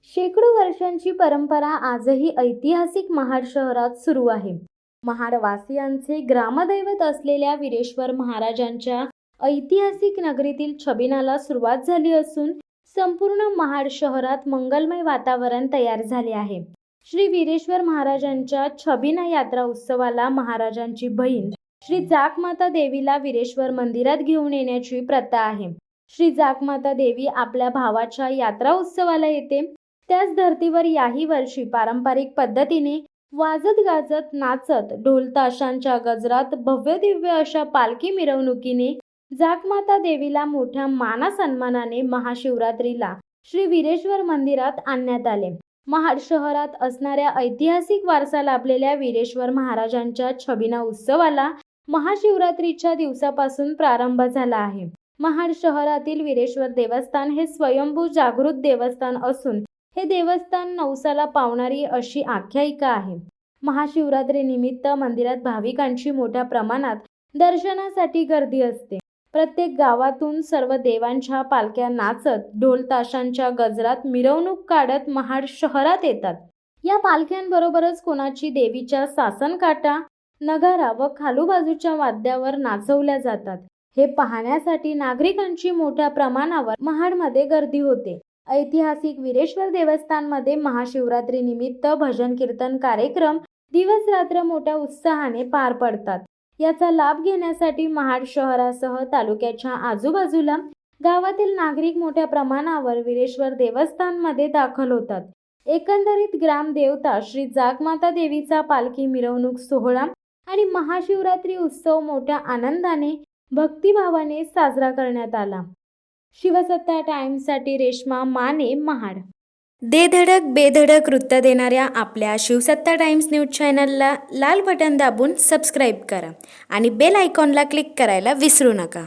शेकडो वर्षांची परंपरा आजही ऐतिहासिक महाड शहरात सुरू आहे. महाडवासियांचे ग्रामदैवत असलेल्या वीरेश्वर महाराजांच्या ऐतिहासिक नगरीतील छबिनाला सुरुवात झाली असून संपूर्ण महाड शहरात मंगलमय वातावरण तयार झाले आहे. श्री वीरेश्वर महाराजांच्या छबिना यात्रा उत्सवाला महाराजांची बहीण श्री जागमाता देवीला वीरेश्वर मंदिरात घेऊन येण्याची प्रथा आहे. श्री जागमाता देवी आपल्या भावाच्या यात्रा उत्सवाला येते. त्याच धर्तीवर याही वर्षी पारंपरिक पद्धतीने वाजत गाजत नाचत ढोल ताशांच्या गजरात भव्य दिव्य अशा पालखी मिरवणुकीने जागमाता देवीला मोठ्या मानासन्मानाने महाशिवरात्रीला श्री वीरेश्वर मंदिरात आणण्यात आले. महाड शहरात असणाऱ्या ऐतिहासिक वारसा लाभलेल्या वीरेश्वर महाराजांच्या छबिना उत्सवाला महाशिवरात्रीच्या दिवसापासून प्रारंभ झाला आहे. महाड शहरातील वीरेश्वर देवस्थान हे स्वयंभू जागृत देवस्थान असून हे देवस्थान नवसाला पावणारी अशी आख्यायिका आहे. महाशिवरात्री निमित्त मंदिरात भाविकांची मोठ्या प्रमाणात दर्शनासाठी गर्दी असते. प्रत्येक गावातून सर्व देवांच्या पालख्या नाचत ढोल ताशांच्या गजरात मिरवणूक काढत महाड शहरात येतात. या पालख्यांबरोबरच कोणाची देवीच्या सासनकाठा, नगारा व खालूबाजूच्या वाद्यावर नाचवल्या जातात. हे पाहण्यासाठी नागरिकांची मोठ्या प्रमाणावर महाडमध्ये गर्दी होते. ऐतिहासिक वीरेश्वर देवस्थानमध्ये महाशिवरात्री निमित्त भजन कीर्तन कार्यक्रम दिवस रात्र मोठ्या उत्साहाने पार पडतात. याचा लाभ घेण्यासाठी महाड शहरासह तालुक्याच्या आजूबाजूला गावातील नागरिक मोठ्या प्रमाणावर वीरेश्वर देवस्थानमध्ये दाखल होतात. एकंदरीत ग्रामदेवता श्री जागमाता देवीचा पालखी मिरवणूक सोहळा आणि महाशिवरात्री उत्सव मोठ्या आनंदाने भक्तिभावाने साजरा करण्यात आला. शिवसत्ता टाइम्ससाठी रेश्मा माने, महाड. दे धडक बेधडक वृत्त देणाऱ्या आपल्या शिवसत्ता टाइम्स न्यूज चॅनलला लाल बटन दाबून सबस्क्राईब करा आणि बेल आयकॉनला क्लिक करायला विसरू नका.